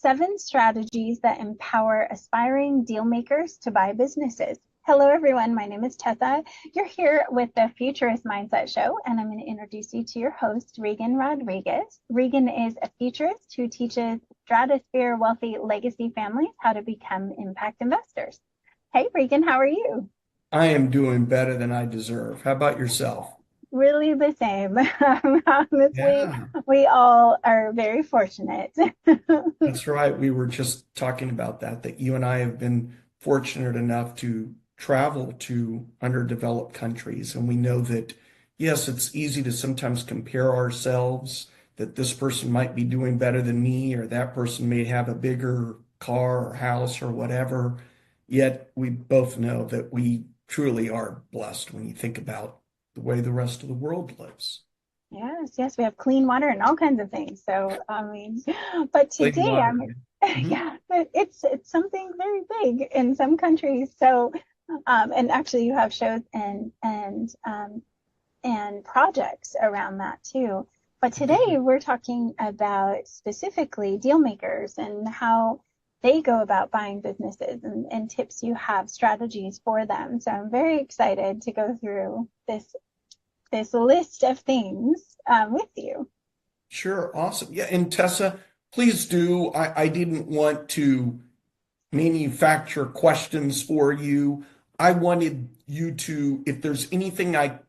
7 strategies that empower aspiring deal makers to buy businesses. Hello, everyone. My name is Tessa. You're here with the Futurist Mindset Show, and I'm going to introduce you to your host, Reagan Rodriguez. Reagan is a futurist who teaches stratosphere wealthy legacy families how to become impact investors. Hey, Reagan, how are you? I am doing better than I deserve. How about yourself? Really the same. Honestly, Yeah, we all are very fortunate. that's right. We were just talking about that you and I have been fortunate enough to travel to underdeveloped countries. And we know that, yes, it's easy to sometimes compare ourselves, that this person might be doing better than me, or that person may have a bigger car or house or whatever. Yet we both know that we truly are blessed when you think about the way the rest of the world lives. Yes, yes, we have clean water and all kinds of things. So, I mean, but Plain today water. I'm, Mhm. yeah, it's something very big in some countries. So, and actually, you have shows and projects around that too. But I do. today we're talking about specifically deal makers and how they go about buying businesses and tips you have, strategies for them. So I'm very excited to go through this list of things with you. Sure. Awesome. Yeah. And Tessa, please do. I didn't want to manufacture questions for you. I wanted you to, if there's anything I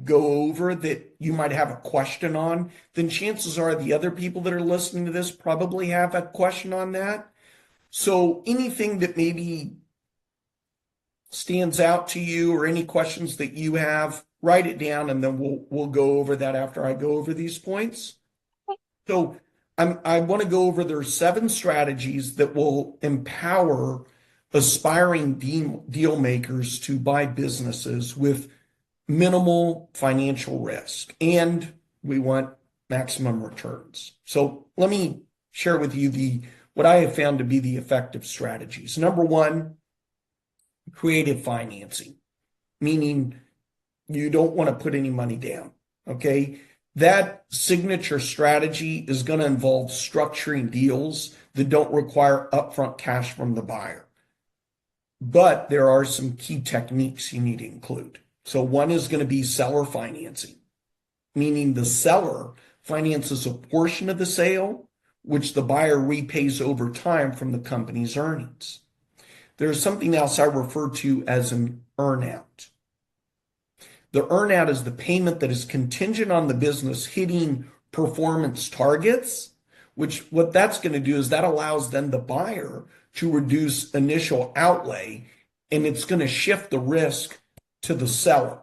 go over that you might have a question on, then chances are the other people that are listening to this probably have a question on that. So anything that maybe stands out to you or any questions that you have, write it down and then we'll go over that after I go over these points. So I want to go over their 7 strategies that will empower aspiring deal makers to buy businesses with minimal financial risk, and we want maximum returns. So let me share with you the what I have found to be the effective strategies. Number one, creative financing, meaning you don't want to put any money down. Okay. That signature strategy is going to involve structuring deals that don't require upfront cash from the buyer. But there are some key techniques you need to include. So, one is going to be seller financing, meaning the seller finances a portion of the sale, which the buyer repays over time from the company's earnings. There's something else I refer to as an earnout. The earnout is the payment that is contingent on the business hitting performance targets, which what that's going to do is that allows then the buyer to reduce initial outlay and it's going to shift the risk to the seller.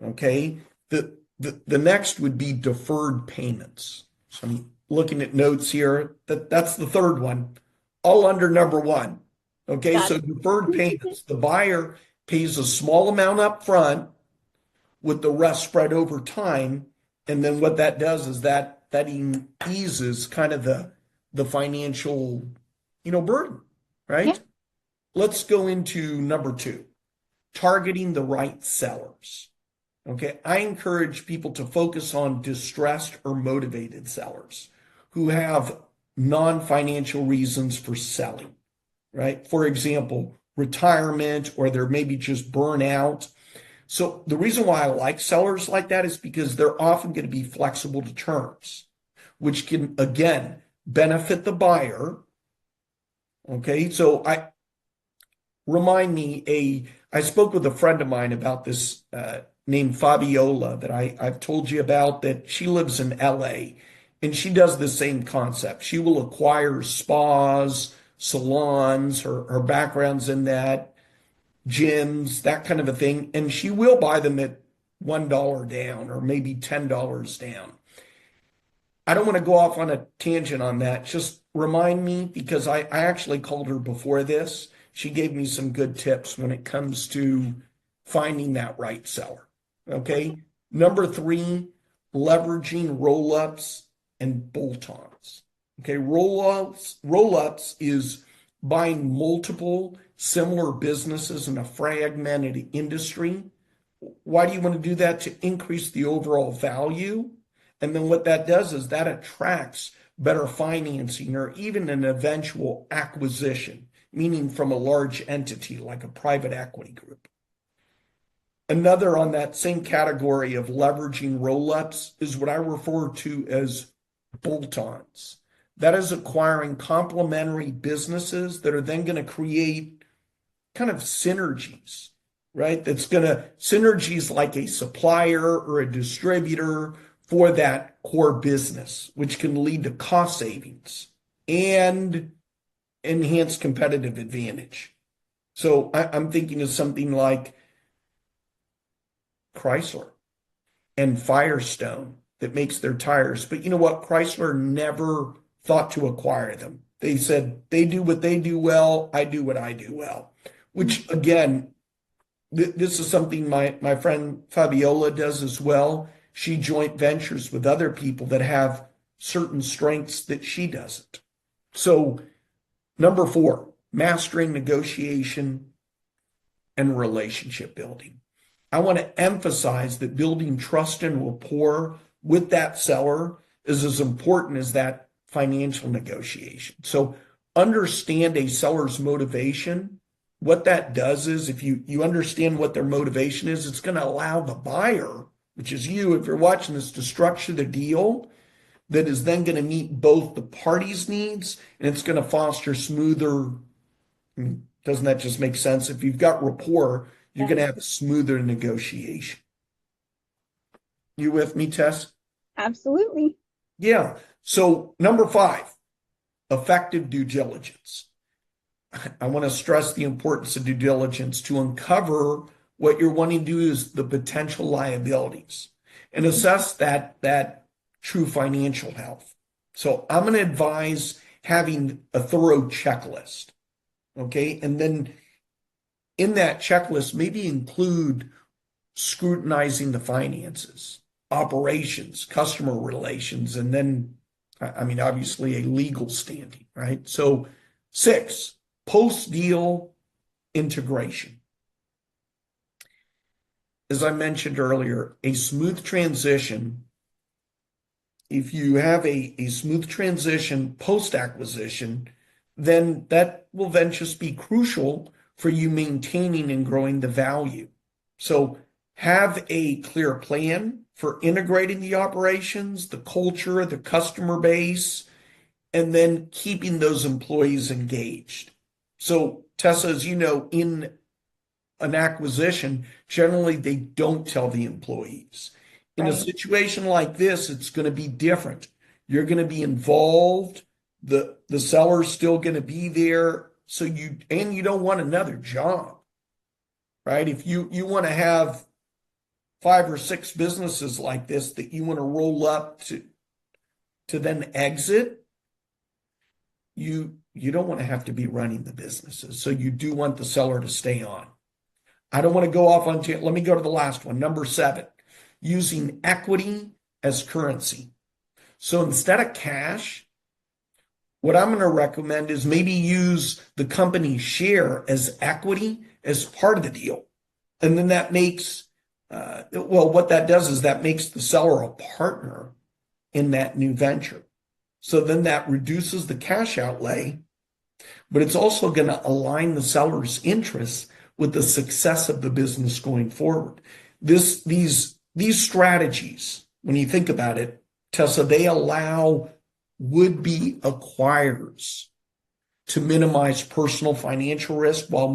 Okay. The next would be deferred payments. So I'm looking at notes here. That's the third one, all under number one. Okay. Got So deferred payments, the buyer pays a small amount up front with the rest spread over time. And then what that does is that eases kind of the financial, burden, Yeah. right? Let's go into number two, targeting the right sellers. Okay, I encourage people to focus on distressed or motivated sellers who have non-financial reasons for selling, right? For example, retirement, or they're maybe just burnout. So the reason why I like sellers like that is because they're often going to be flexible to terms, which can again benefit the buyer. Okay, so I spoke with a friend of mine about this named Fabiola that I've told you about, that she lives in LA and she does the same concept. She will acquire spas, salons, her background's in that, gyms, that kind of a thing, and she will buy them at $1 down or maybe $10 down. I don't want to go off on a tangent on that. Just remind me because I actually called her before this. She gave me some good tips when it comes to finding that right seller. Okay. Number three, leveraging roll ups and bolt ons. Okay. Roll ups is buying multiple similar businesses in a fragmented industry. Why do you want to do that? To increase the overall value. And then what that does is that attracts better financing, or even an eventual acquisition, meaning from a large entity like a private equity group. Another on that same category of leveraging roll-ups is what I refer to as bolt-ons. That is acquiring complementary businesses that are then going to create kind of synergies, right? Synergies like a supplier or a distributor for that core business, which can lead to cost savings and enhanced competitive advantage. So I'm thinking of something like Chrysler and Firestone that makes their tires. But you know what? Chrysler never thought to acquire them. They said they do what they do well, I do what I do well. Which again, this is something my friend Fabiola does as well. She joint ventures with other people that have certain strengths that she doesn't. So, number 4, mastering negotiation and relationship building. I want to emphasize that building trust and rapport with that seller is as important as that financial negotiation. So understand a seller's motivation. What that does is if you understand what their motivation is, it's going to allow the buyer, which is you, if you're watching this, to structure the deal that is then going to meet both the parties' needs, and it's going to foster smoother. Doesn't that just make sense? If you've got rapport, you're going to have a smoother negotiation. You with me, Tess? Absolutely. Yeah. So number 5, effective due diligence. I want to stress the importance of due diligence to uncover what you're wanting to do is the potential liabilities and assess that true financial health. So I'm going to advise having a thorough checklist. Okay. And then in that checklist, maybe include scrutinizing the finances, operations, customer relations, and then, I mean, obviously a legal standing, right? So 6, post-deal integration. As I mentioned earlier, a smooth transition, if you have a smooth transition post-acquisition, then that will then just be crucial for you maintaining and growing the value. So have a clear plan for integrating the operations, the culture, the customer base, and then keeping those employees engaged. So Tessa, as you know, in an acquisition, generally they don't tell the employees. In a situation like this, it's going to be different. You're going to be involved. The seller's still going to be there. So you don't want another job, right? If you want to have 5 or 6 businesses like this that you want to roll up to then exit, you don't want to have to be running the businesses. So you do want the seller to stay on. I don't want to go off on, let me go to the last one. Number 7, using equity as currency. So instead of cash, what I'm going to recommend is maybe use the company's share as equity as part of the deal. And then that makes, what that does is that makes the seller a partner in that new venture. So then that reduces the cash outlay, but it's also going to align the seller's interests with the success of the business going forward. These strategies, when you think about it, Tessa, they allow would-be acquirers to minimize personal financial risk while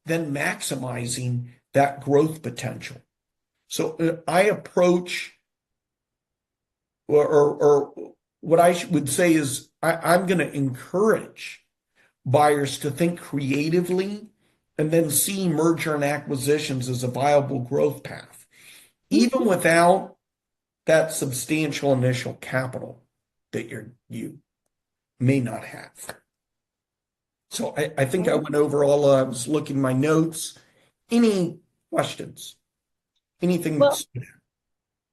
then maximizing that growth potential. So I approach, or what I would say is I'm going to encourage buyers to think creatively and then see merger and acquisitions as a viable growth path, even without that substantial initial capital that you may not have. So I think I went over all, I was looking at my notes. Any questions? Anything that's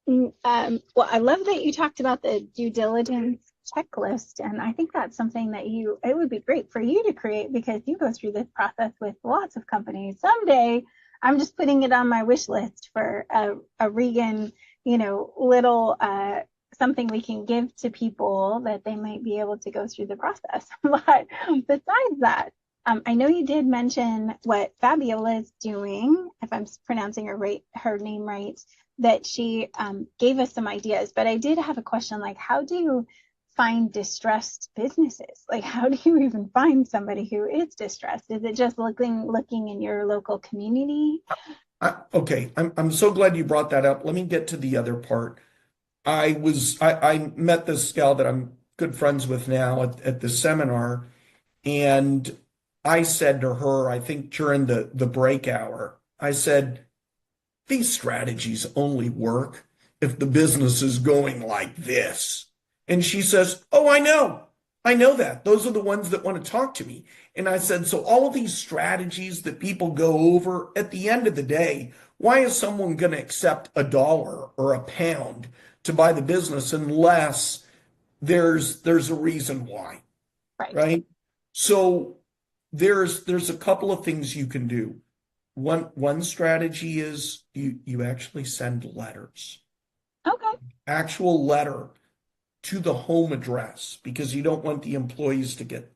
well, I love that you talked about the due diligence checklist, and I think that's something that it would be great for you to create because you go through this process with lots of companies. Someday, I'm just putting it on my wish list for a Reagan, little something we can give to people that they might be able to go through the process. But besides that, I know you did mention what Fabiola is doing, if I'm pronouncing her name right, that she gave us some ideas. But I did have a question, like, how do you find distressed businesses? Like, how do you even find somebody who is distressed? Is it just looking in your local community? Okay, I'm so glad you brought that up. Let me get to the other part. I met this gal that I'm good friends with now at the seminar, and I said to her, I think during the break hour, I said, these strategies only work if the business is going like this. And she says, oh, I know. I know that. Those are the ones that want to talk to me. And I said, so all of these strategies that people go over, at the end of the day, why is someone going to accept a dollar or a pound to buy the business unless there's a reason why, Right. right? So there's a couple of things you can do. One strategy is you actually send letters, Okay. actual letter to the home address because you don't want the employees to get Right.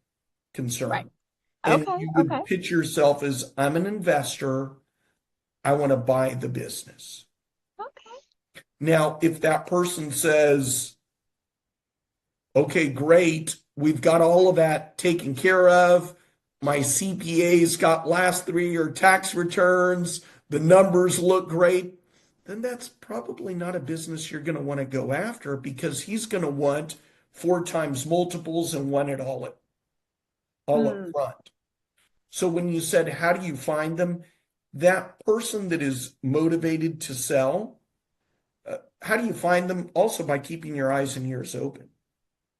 concerned. And Okay. you Okay. would pitch yourself as I'm an investor. I want to buy the business. Okay. Now, if that person says, okay, great, we've got all of that taken care of. My CPA's got last 3 year tax returns. The numbers look great. Then that's probably not a business you're going to want to go after because he's going to want 4 times multiples and want it all up Mm, front. So when you said, how do you find them? That person that is motivated to sell, how do you find them? Also by keeping your eyes and ears open.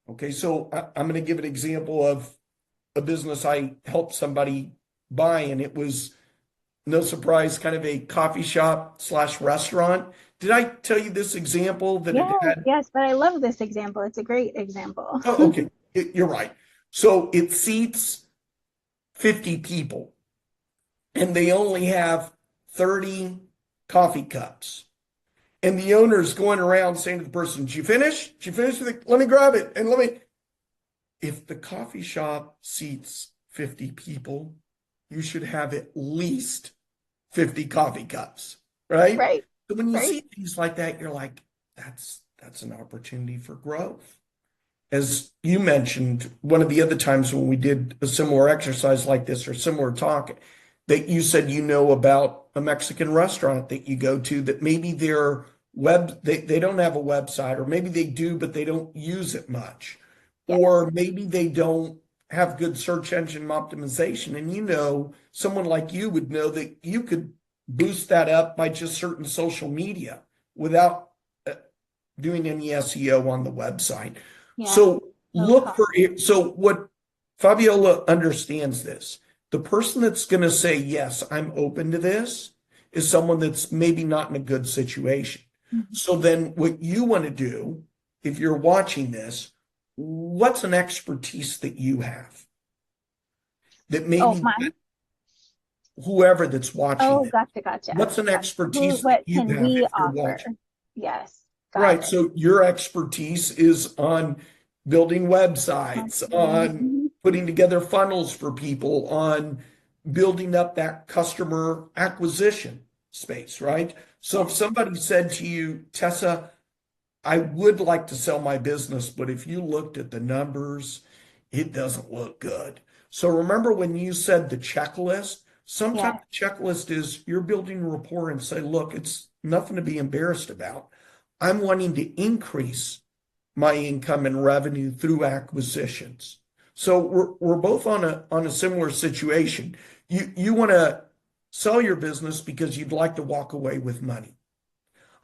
Okay, so I'm going to give an example of a business I helped somebody buy, and it was no surprise, kind of a coffee shop slash restaurant. Did I tell you this example that it yes, had? yes, but I love this example. It's a great example. Oh, okay, you're right. So it seats 50 people, and they only have 30 coffee cups. And the owner's going around saying to the person, did you finish? Did you finish? Let me grab it. And let me. If the coffee shop seats 50 people, you should have at least 50 coffee cups, right? Right. So when you Right. see things like that, you're like, that's an opportunity for growth. As you mentioned, one of the other times when we did a similar exercise like this or similar talk, that you said you know about a Mexican restaurant that you go to that maybe they don't have a website, or maybe they do, but they don't use it much. Yes. Or maybe they don't have good search engine optimization. And someone like you would know that you could boost that up by just certain social media without doing any SEO on the website. Yeah. So No look cost. for it. So what Fabiola understands this. The person that's going to say, yes, I'm open to this is someone that's maybe not in a good situation. Mhm. So then what you want to do, if you're watching this, what's an expertise that you have that Oh, maybe mine. whoever that's watching Oh, this, gotcha, gotcha. what's an Gotcha. expertise that What you can have we if you're offer? watching? Yes. Got Right. it. So your expertise is on building websites, on Mhm. putting together funnels for people, on building up that customer acquisition space, right? So if Yes. somebody said to you, Tessa, I would like to sell my business, but if you looked at the numbers, it doesn't look good. So remember when you said the checklist, sometimes Yes. the checklist is you're building rapport and say, look, it's nothing to be embarrassed about. I'm wanting to increase my income and revenue through acquisitions. So we're both on a similar situation. You want to sell your business because you'd like to walk away with money.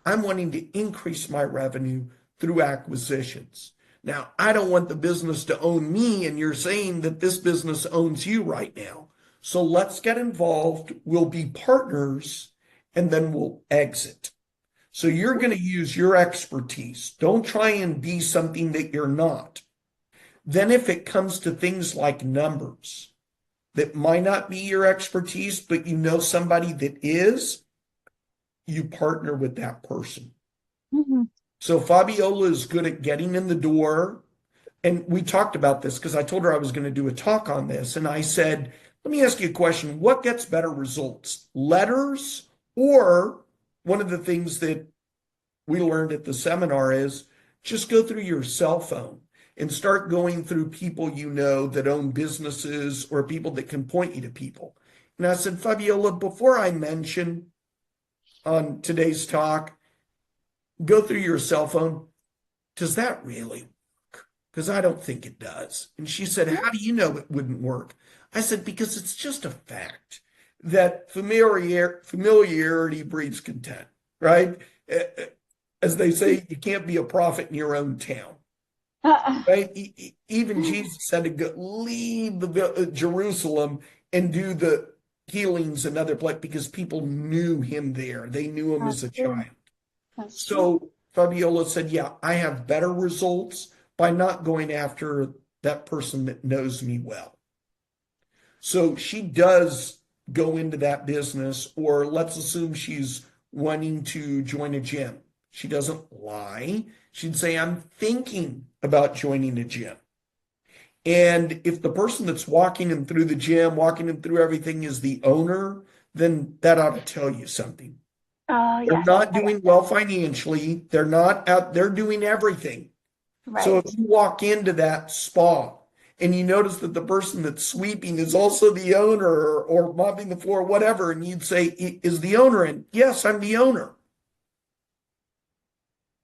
I'm wanting to increase my revenue through acquisitions. Now, I don't want the business to own me, and you're saying that this business owns you right now. So let's get involved. We'll be partners, and then we'll exit. So you're going to use your expertise. Don't try and be something that you're not. Then, if it comes to things like numbers that might not be your expertise, but you know somebody that is, you partner with that person. Mhm. So Fabiola is good at getting in the door. And we talked about this because I told her I was going to do a talk on this. And I said, let me ask you a question. What gets better results? Letters, or one of the things that we learned at the seminar is just go through your cell phone and start going through people you know that own businesses or people that can point you to people. And I said, Fabiola, before I mention on today's talk, go through your cell phone. Does that really work? Because I don't think it does. And she said, how do you know it wouldn't work? I said, because it's just a fact that familiarity breeds content, right? As they say, you can't be a prophet in your own town, right? Even Jesus had to go, leave Jerusalem and do the healings another place because people knew him there. They knew him as That's a true. child. That's true. So Fabiola said, yeah, I have better results by not going after that person that knows me well. So she does go into that business, or let's assume she's wanting to join a gym. She doesn't lie. She'd say, I'm thinking about joining a gym. And if the person that's walking them through the gym, walking them through everything is the owner, then that ought to tell you something. Oh, They're yes. not doing well financially. They're not out, they're doing everything. So if Right. you walk into that spa and you notice that the person that's sweeping is also the owner, or mopping the floor, whatever, and you'd say, is the owner in? Yes, I'm the owner.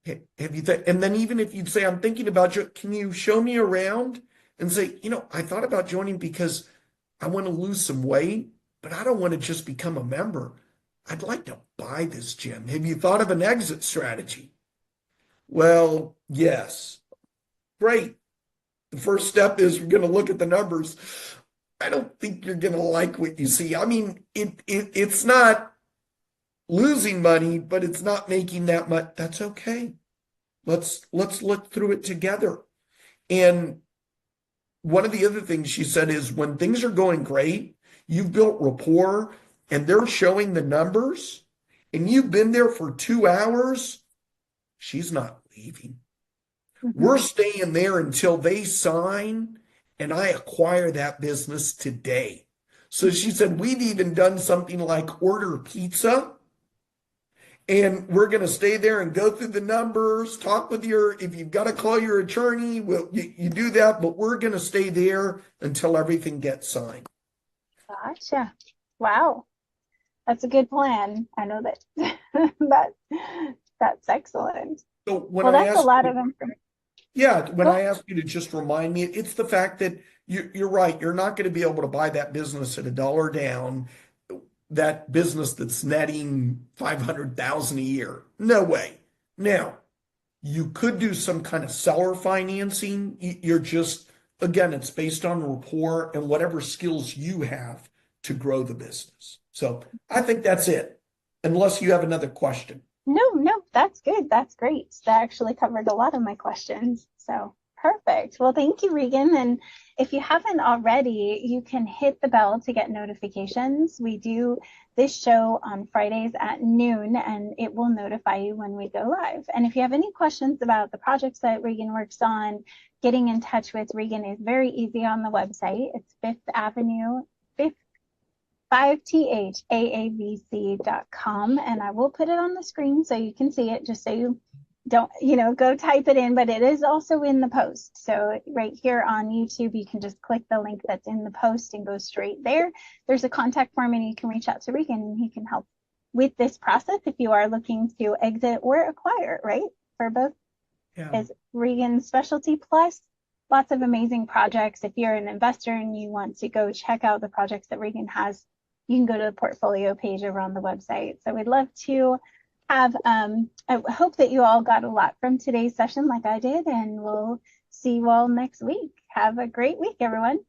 Have you and then even if you'd say, I'm thinking about you, can you show me around and say, I thought about joining because I want to lose some weight, but I don't want to just become a member. I'd like to buy this gym. Have you thought of an exit strategy? Well, yes. Great. The first step is we're going to look at the numbers. I don't think you're going to like what you see. I mean, it's not losing money, but it's not making that much. That's okay. Let's look through it together. And one of the other things she said is when things are going great, you've built rapport and they're showing the numbers and you've been there for 2 hours, she's not leaving. We're Hmm. staying there until they sign and I acquire that business today. So she said, we've even done something like order pizza, and we're going to stay there and go through the numbers, talk with if you've got to call your attorney, you do that, but we're going to stay there until everything gets signed. Gotcha. Wow. That's a good plan. I know that that that's excellent. So when Well, I that's a ask lot you of information. Yeah, when I ask you to just remind me, it's the fact that you're right. You're not going to be able to buy that business at a dollar down, that business that's netting 500,000 a year. No way. Now, you could do some kind of seller financing. You're just, again, it's based on rapport and whatever skills you have to grow the business. So I think that's it, unless you have another question. No, no, that's good. That's great. That actually covered a lot of my questions. So perfect. Well, thank you, Regan. And if you haven't already, you can hit the bell to get notifications. We do this show on Fridays at noon, and it will notify you when we go live. And if you have any questions about the projects that Regan works on, getting in touch with Regan is very easy on the website. It's Fifth Avenue, 5thaavc.com, and I will put it on the screen so you can see it, just so you don't, go type it in, but it is also in the post. So right here on YouTube, you can just click the link that's in the post and go straight there. There's a contact form and you can reach out to Regan and he can help with this process if you are looking to exit or acquire, right? For both Yeah. is Regan's specialty, plus lots of amazing projects. If you're an investor and you want to go check out the projects that Regan has, you can go to the portfolio page over on the website. So we'd love to have, I hope that you all got a lot from today's session like I did, and we'll see you all next week. Have a great week, everyone.